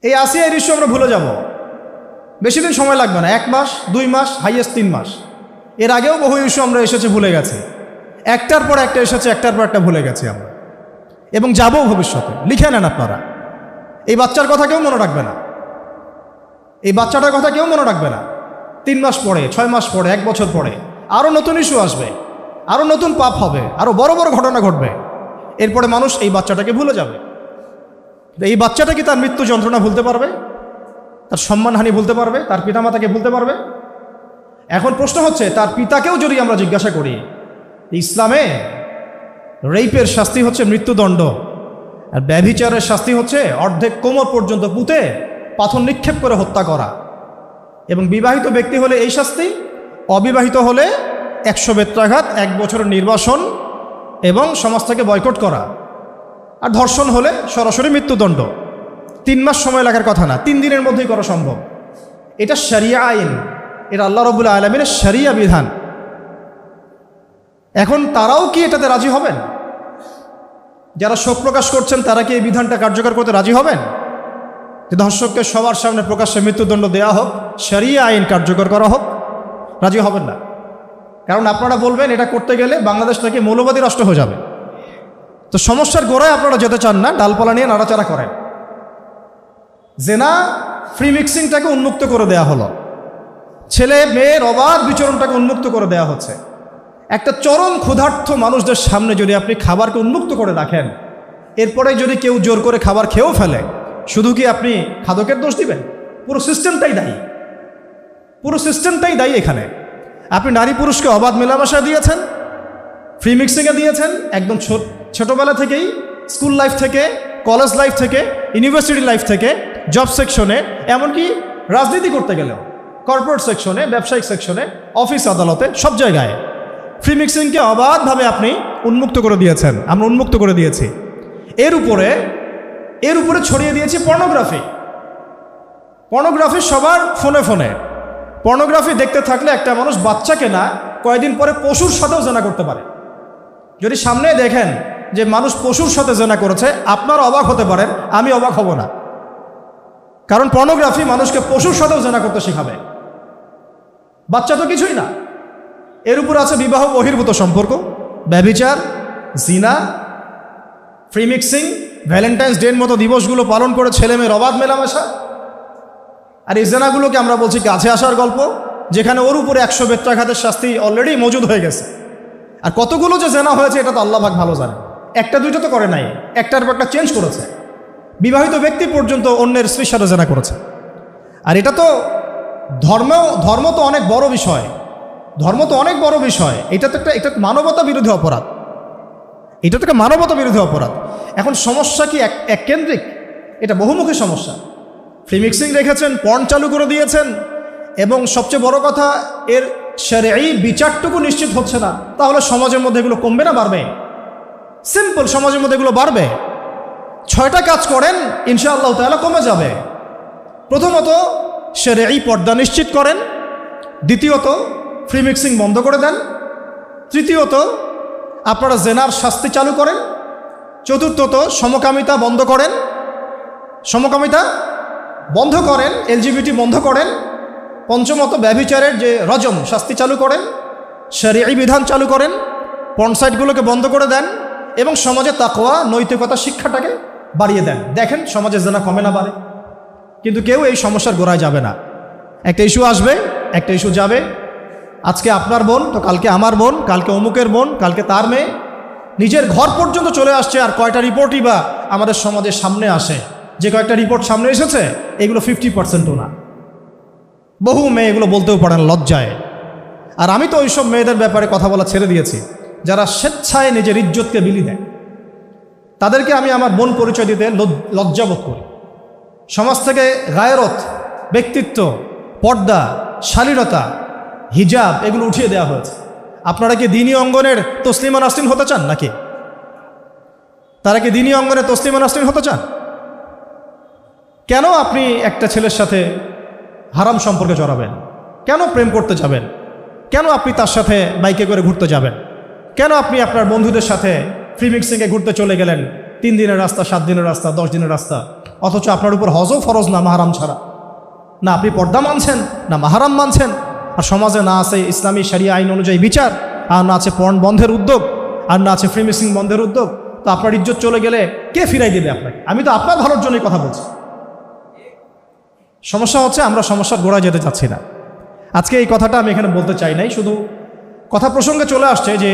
এই আসিয়া এই ইস্যু আমরা ভুলে যাব, বেশি দিন সময় লাগবে না, 1 মাস 2 মাস হাইয়েস্ট 3 মাস। এর আগেও বহু ইস্যু আমরা এসেছে ভুলে গেছি, একটার পর একটা এসেছে, একটার পর একটা ভুলে গেছি আমরা, এবং যাবও ভবিষ্যতে। লিখে নেন আপনারা, এই বাচ্চার কথা কেউ মনে রাখবে না, এই বাচ্চাটার কথা কেউ মনে রাখবে না। 3 মাস পরে, 6 মাস পরে, 1 বছর পরে আরও নতুন ইস্যু আসবে, আরও নতুন পাপ হবে, আরও বড় বড় ঘটনা ঘটবে। এরপরে মানুষ এই বাচ্চাটাকে ভুলে যাবে। এই বাচ্চাটা কি তার মৃত্যু যন্ত্রণা ভুলতে পারবে? তার সম্মানহানি ভুলতে পারবে? তার পিতামাতাকে ভুলতে পারবে? এখন প্রশ্ন হচ্ছে, তার পিতাকেও যদি আমরা জিজ্ঞাসা করি, ইসলামে রেইপের শাস্তি হচ্ছে মৃত্যুদণ্ড, আর ব্যভিচারের শাস্তি হচ্ছে অর্ধেক কোমর পর্যন্ত পুঁতে পাথর নিক্ষেপ করে হত্যা করা, এবং বিবাহিত ব্যক্তি হলে এই শাস্তি, অবিবাহিত হলে 100 বেত্রাঘাত, 1 বছরের নির্বাসন এবং সমাজ থেকে বয়কট করা, আর ধর্ষণ হলে সরাসরি মৃত্যুদণ্ড। 3 মাস সময় লাগার কথা না, 3 দিনের মধ্যেই করা সম্ভব। এটা শরিয়া আইন, এটা আল্লাহ রাব্বুল আলামিনের শরিয়া বিধান। এখন তারাও কি এটাতে রাজি হবেন? যারা শোক প্রকাশ করছেন তারা কি এই বিধানটা কার্যকর করতে রাজি হবেন যে ধর্ষককে সবার সামনে প্রকাশ্যে মৃত্যুদণ্ড দেওয়া হোক, শরিয়া আইন কার্যকর করা হোক? রাজি হবেন না, কারণ আপনারা বলবেন এটা করতে গেলে বাংলাদেশ থেকে মৌলবাদী রাষ্ট্র হয়ে যাবে। তো সমস্যার গোড়ায় আপনারা যেতে চান না, ডালপালা নিয়ে নাড়াচাড়া করেন। জেনা ফ্রি মিক্সিংটাকে উন্মুক্ত করে দেয়া হলো, ছেলে মেয়ের অবাধ বিচরণটাকে উন্মুক্ত করে দেয়া হচ্ছে। একটা চরম ক্ষুধার্ত মানুষদের সামনে যদি আপনি খাবারকে উন্মুক্ত করে রাখেন, এরপরে যদি কেউ জোর করে খাবার খেয়েও ফেলে, শুধু কি আপনি খাদকের দোষ দিবেন? পুরো সিস্টেমটাই দায়ী, পুরো সিস্টেমটাই দায়ী। এখানে আপনি নারী পুরুষকে অবাধ মেলামেশা দিয়েছেন, ফ্রি মিক্সিংয়ে দিয়েছেন, একদম ছোটোবেলা থেকেই, স্কুল লাইফ থেকে, কলেজ লাইফ থেকে, ইউনিভার্সিটি লাইফ থেকে, জব সেকশনে, এমনকি রাজনীতি করতে গেলেও কর্পোরেট সেকশনে, ব্যবসায়িক সেকশনে, অফিস আদালতে, সব জায়গায় ফ্রি মিক্সিংকে অবাধভাবে আপনি উন্মুক্ত করে দিয়েছেন, আমরা উন্মুক্ত করে দিয়েছি। এর উপরে ছড়িয়ে দিয়েছি পর্নোগ্রাফি। পর্নোগ্রাফি সবার ফোনে ফোনে। পর্নোগ্রাফি দেখতে থাকলে একটা মানুষ বাচ্চাকে না, কয়েকদিন পরে পশুর সাথেও জেনা করতে পারে। যদি সামনে দেখেন যে মানুষ পশুর সাথে জেনা করেছে, আপনারা অবাক হতে পারেন, আমি অবাক হব না, কারণ পর্নোগ্রাফি মানুষকে পশুর সাথেও জেনা করতে শেখাবে। বাচ্চা তো কিছুই না। এর উপর আছে বিবাহ বহির্ভূত সম্পর্ক, ব্যভিচার, জিনা, ফ্রি মিক্সিং, ভ্যালেন্টাইন্স ডের মতো দিবসগুলো পালন করে ছেলে মেয়ের অবাধ মেলামেশা। আর এই জেনাগুলোকে আমরা বলছি কাছে আসার গল্প, যেখানে ওর উপরে 100 বেত্রাঘাতের শাস্তি অলরেডি মজুদ হয়ে গেছে। আর কতগুলো যে জেনা হয়েছে এটা তো আল্লাহ পাক ভালো জানে। 1টা 2টা তো করে নাই, একটার পর একটা চেঞ্জ করেছে। বিবাহিত ব্যক্তি পর্যন্ত অন্যের স্ত্রীর সাথে জেনা করেছে। আর এটা তো ধর্ম তো অনেক বড় বিষয়, ধর্ম তো অনেক বড় বিষয়। এটা মানবতা বিরোধী অপরাধ, এটা তো একটা মানবতা বিরোধী অপরাধ। এখন সমস্যা কি এক কেন্দ্রিক? এটা বহুমুখী সমস্যা। ফ্রি মিক্সিং রেখেছেন, পর্ন চালু করে দিয়েছেন, এবং সবচেয়ে বড় কথা, এর শরঈ বিচারটুকু নিশ্চিত হচ্ছে না। তাহলে সমাজের মধ্যে এগুলো কমবে না বাড়বে? সিম্পল, সমাজের মধ্যে এগুলো বাড়বে। 6টা কাজ করেন, ইনশাআল্লাহ তাআলা কমে যাবে। প্রথমত শরঈ পর্দা নিশ্চিত করেন, দ্বিতীয়ত ফ্রি মিক্সিং বন্ধ করে দেন, তৃতীয়ত আপনারা জেনার শাস্তি চালু করেন, চতুর্থত সমকামিতা বন্ধ করেন, এলজিবিটি বন্ধ করেন, পঞ্চমত ব্যভিচারের যে রজম শাস্তি চালু করেন, শরঈ বিধান চালু করেন, পর্ন সাইটগুলোকে বন্ধ করে দেন, এবং সমাজে তাকওয়া নৈতিকতা শিক্ষাটাকে বাড়িয়ে দেন। দেখেন সমাজে জেনা কমে না বাড়ে। কিন্তু কেউ এই সমস্যার গোড়ায় যাবে না। একটা ইস্যু আসবে, একটা ইস্যু যাবে। আজকে আপনার বোন তো কালকে আমার বোন, কালকে অমুকের বোন, কালকে তার মেয়ে, নিজের ঘর পর্যন্ত চলে আসছে। আর কয়টা রিপোর্টই বা আমাদের সমাজের সামনে আসে? যে কয়েকটা রিপোর্ট সামনে এসেছে এগুলো 50%ও না। বহু মেয়ে এগুলো বলতেও পারে না লজ্জায়। আর আমি তো ওইসব মেয়েদের ব্যাপারে কথা বলা ছেড়ে দিয়েছি, যারা স্বেচ্ছায় নিজের ইজ্জতকে বিলি দেয়। তাদেরকে আমি আমার বোন পরিচয় দিতে লজ্জাবোধ করি। সমাজ থেকে গায়রত, ব্যক্তিত্ব, পর্দা, শালীনতা, হিজাব এগুলো উঠিয়ে দেওয়া হয়েছে। আপনারা কি দ্বীনি অঙ্গনের তসলিমা নাসরিন হতে চান নাকি? তারা কি দ্বীনি অঙ্গনের তসলিমা নাসরিন হতে চান? কেন আপনি একটা ছেলের সাথে হারাম সম্পর্কে জড়াবেন? কেন প্রেম করতে যাবেন? কেন আপনি তার সাথে বাইকে করে ঘুরতে যাবেন? কেন আপনি আপনার বন্ধুদের সাথে ফ্রি মিক্সিংয়ে ঘুরতে চলে গেলেন, 3 দিনের রাস্তা, 7 দিনের রাস্তা, 10 দিনের রাস্তা, অথচ আপনার উপর হজও ফরজ না মাহারাম ছাড়া। না আপনি পর্দা মানছেন, না মাহারাম মানছেন, আর সমাজে না আছে ইসলামী শরিয়া আইন অনুযায়ী বিচার, আর না আছে পর্ন বন্ধের উদ্যোগ, আর না আছে ফ্রি মিক্সিং বন্ধের উদ্যোগ। তো আপনার ইজ্জত চলে গেলে কে ফিরাই দেবে আপনাকে? আমি তো আপনার ভালোর জন্যই কথা বলছি। সমস্যা হচ্ছে আমরা সমস্যার গোড়ায় যেতে চাচ্ছি না। আজকে এই কথাটা আমি এখানে বলতে চাই নাই, শুধু কথা প্রসঙ্গে চলে আসছে যে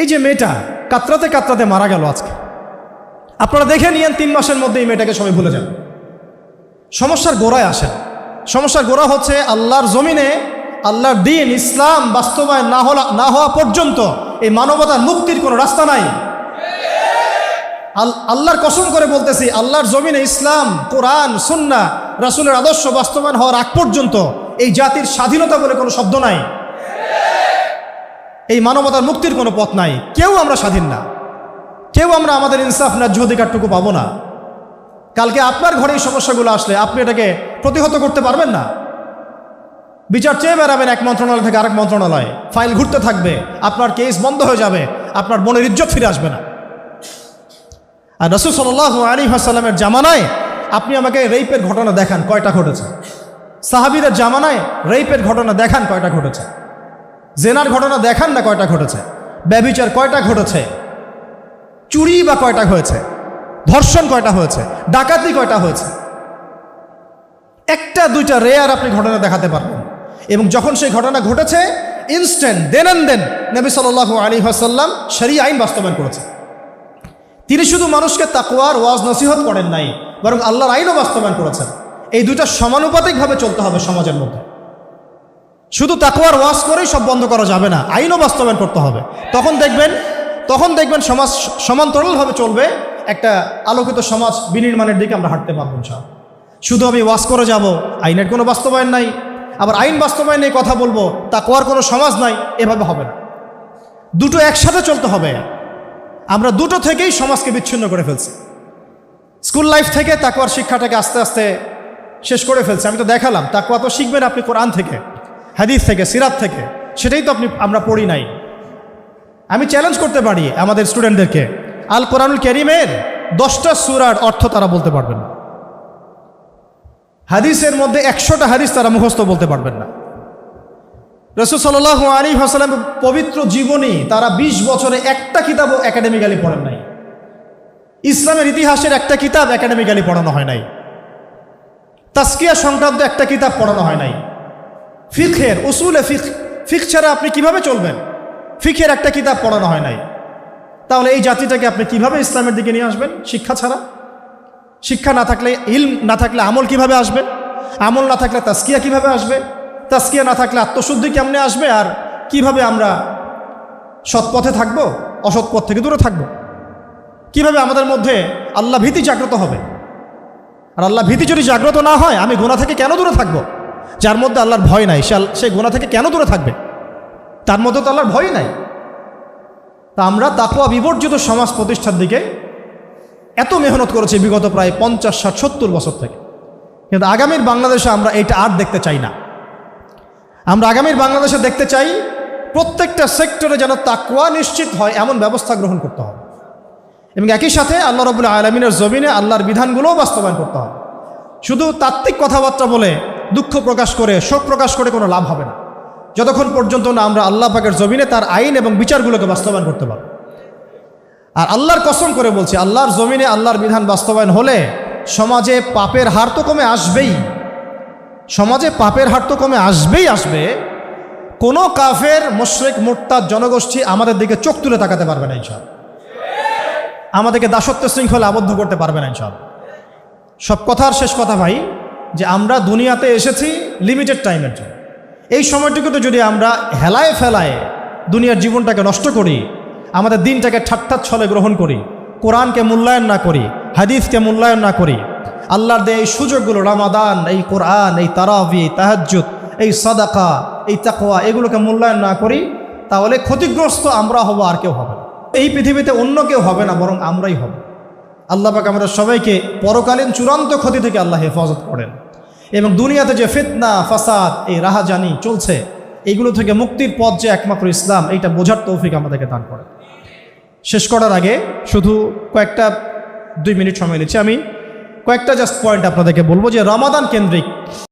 এই যে মেয়েটা কাতরাতে কাতরাতে মারা গেল আজকে, আপনারা দেখে নিয়েন 3 মাসের মধ্যে এই মেয়েটাকে সবাই ভুলে যান। সমস্যার গোড়ায় আসেন। সমস্যার গোড়া হচ্ছে আল্লাহর জমিনে আল্লাহর দ্বীন ইসলাম বাস্তবায়ন না হওয়া পর্যন্ত এই মানবতার মুক্তির কোনো রাস্তা নাই। আল্লাহর কসম করে বলতেছি, আল্লাহর জমিনে ইসলাম, কোরআন, সুন্নাহ, রাসূলের আদর্শ বাস্তবায়ন হওয়ার আগ পর্যন্ত এই জাতির স্বাধীনতা বলে কোনো শব্দ নাই, এই মানবতার মুক্তির কোনো পথ নাই। কেউ আমরা স্বাধীন না, কেউ আমরা আমাদের ইনসাফ ন্যায্য অধিকারটুকু পাবো না। কালকে আপনার ঘরে এই সমস্যাগুলো আসলে আপনি এটাকে প্রতিহত করতে পারবেন না। বিচার চেয়ে বেড়াবেন এক মন্ত্রণালয় থেকে আরেক মন্ত্রণালয়, ফাইল ঘুরতে থাকবে, আপনার কেস বন্ধ হয়ে যাবে, আপনার বোনের ইজ্জত ফিরে আসবে না। আর রাসূল সাল্লাল্লাহু আলাইহি ওয়াসাল্লামের জামানায় আপনি আমাকে রেপের ঘটনা দেখান কয়টা ঘটেছে? সাহাবীদের জামানায় রেপের ঘটনা দেখান কয়টা ঘটেছে? জেনার ঘটনা দেখান না কয়টা ঘটেছে? ব্যভিচার কয়টা ঘটেছে? চুরি বা কয়টা হয়েছে? ধর্ষণ কয়টা হয়েছে? ডাকাতি কয়টা হয়েছে? একটা দুইটা রেয়ার আপনি ঘটনা দেখাতে পারবেন। এবং যখন সেই ঘটনা ঘটেছে ইনস্ট্যান্ট দেন অ্যান্ড দেন নবী সাল্লাল্লাহু আলাইহি ওয়াসাল্লাম শরীয়ত আইন বাস্তবায়ন করেছে। তিনি শুধু মানুষকে তাকওয়ার ওয়াজ নসিহত করেন নাই, বরং আল্লাহর আইনও বাস্তবায়ন করেছেন। এই দুইটা সমানুপাতিকভাবে চলতে হবে সমাজের মধ্যে। শুধু তাকওয়ার ওয়াজ করেই সব বন্ধ করা যাবে না, আইনও বাস্তবায়ন করতে হবে। তখন দেখবেন সমাজ সমান্তরালভাবে চলবে, একটা আলোকিত সমাজ বিনির্মাণের দিকে আমরা হাঁটতে পারবো ইনশাআল্লাহ। শুধু আমি ওয়াজ করে যাব, আইনের কোনো বাস্তবায়ন নাই, আবার আইন বাস্তবায়ন নিয়ে কথা বলবো, তাকওয়ার কোনো সমাজ নাই, এভাবে হবে না। দুটো একসাথে চলতে হবে। আমরা দুটো থেকেই সমাজকে বিচ্ছিন্ন করে ফেলছি। স্কুল লাইফ থেকে তাকওয়ার শিক্ষাটাকে আস্তে আস্তে শেষ করে ফেলছি। আমি তো দেখালাম তাকওয়া তো শিখবেন আপনি কোরআন থেকে, হাদিস থেকে, সিরাত থেকে, সেটাই তো আমরা পড়ি নাই। আমি চ্যালেঞ্জ করতে পারি আমাদের স্টুডেন্টদেরকে, আল কোরআনুল কারীমের 10টা সূরার অর্থ তারা বলতে পারবেন না। হাদিসের মধ্যে 100টা হাদিস তারা মুখস্থ বলতে পারবেন না। রাসূল সাল্লাল্লাহু আলাইহি ওয়াসাল্লামের পবিত্র জীবনী তারা 20 বছরে একটা কিতাবও একাডেমিক্যালি পড়েন নাই। ইসলামের ইতিহাসের একটা কিতাব একাডেমিক্যালি পড়ানো হয় নাই। তাজকিয়া সংক্রান্ত একটা কিতাব পড়ানো হয় নাই। ফিকহের উসুলে ফিক ছাড়া আপনি কিভাবে চলবেন? ফিকহের একটা কিতাব পড়ানো হয় নাই। তাহলে এই জাতিটাকে আপনি কিভাবে ইসলামের দিকে নিয়ে আসবেন? শিক্ষা ছাড়া। শিক্ষা না থাকলে, ইলম না থাকলে আমল কিভাবে আসবে? আমল না থাকলে তাজকিয়া কিভাবে আসবে? তাজকিয়া না থাকলে আত্মশুদ্ধি কেমনে আসবে? আর কিভাবে আমরা সৎ পথে থাকবো, অসৎ পথ থেকে দূরে থাকবো? কিভাবে আমাদের মধ্যে আল্লাহ ভীতি জাগ্রত হবে? আর আল্লাহ ভীতি যদি জাগ্রত না হয়, আমি গুনাহ থেকে কেন দূরে থাকবো? যার মধ্যে আল্লাহর ভয় নাই সে গুনাহ থেকে কেন দূরে থাকবে? তার মধ্যে তো আল্লাহর ভয় নাই। তা আমরা তাকওয়া বিবর্জিত সমাজ প্রতিষ্ঠার দিকে এত মেহনত করেছি বিগত প্রায় 50, 60, 70 বছর থেকে। কিন্তু আগামীর বাংলাদেশে আমরা এইটা আর দেখতে চাই না। আমরা আগামীর বাংলাদেশে দেখতে চাই প্রত্যেকটা সেক্টরে যেন তাকওয়া নিশ্চিত হয় এমন ব্যবস্থা গ্রহণ করতে হবে, এবং একই সাথে আল্লাহ রাব্বুল আলামিনের জমিনে আল্লাহর বিধানগুলোও বাস্তবায়ন করতে হবে। শুধু তাত্ত্বিক কথাবার্তা বলে, দুঃখ প্রকাশ করে, শোক প্রকাশ করে কোনো লাভ হবে না, যতক্ষণ পর্যন্ত না আমরা আল্লাহ পাকের জমিনে তার আইন এবং বিচারগুলোকে বাস্তবায়ন করতে পারব। আর আল্লাহর কসম করে বলছি, আল্লাহর জমিনে আল্লাহর বিধান বাস্তবায়ন হলে সমাজে পাপের হার তো কমে আসবেই। সমাজে পাপের হার তো কমে আসবে। কোনো কাফের, মুশরিক, মুরতাদ জনগোষ্ঠী আমাদের দিকে চোখ তুলে তাকাতে পারবে না ইনশাআল্লাহ। আমাদেরকে দাসত্ব শৃঙ্খলে আবদ্ধ করতে পারবে না ইনশাআল্লাহ। সব কথার শেষ কথা ভাই, যে আমরা দুনিয়াতে এসেছি লিমিটেড টাইমের জন্য। এই সময়টুকুতে যদি আমরা হেলায় ফেলায় দুনিয়ার জীবনটাকে নষ্ট করি, আমাদের দিনটাকে ঠাট্টা ছলে গ্রহণ করি, কোরআনকে মূল্যায়ন না করি, হাদিসকে মূল্যায়ন না করি, আল্লাহর দেয় এই সুযোগগুলো, রমাদান, এই কোরআন, এই তারাবি, এই তাহাজ্জুদ, এই সাদাকা, এই তাকওয়া, এগুলোকে মূল্যায়ন না করি, তাহলে ক্ষতিগ্রস্ত আমরা হব, আর কেউ হবে না। এই পৃথিবীতে অন্য কেউ হবে না, বরং আমরাই হব। আল্লাহ পাক আমাদের সবাইকে পরকালীন চূড়ান্ত ক্ষতি থেকে আল্লাহ হেফাজত করেন, এবং দুনিয়াতে যে ফিতনা, ফাসাদ, এই রাহাজানি চলছে, এইগুলো থেকে মুক্তির পথ যে একমাত্র ইসলাম, এইটা বোঝার তৌফিক আমাদেরকে দান করেন। শেষ করার আগে শুধু কয়েকটা 2 মিনিট সময় নিচ্ছি, আমি কয়েকটা জাস্ট পয়েন্ট আপনাদেরকে বলবো যে রমাদান কেন্দ্রিক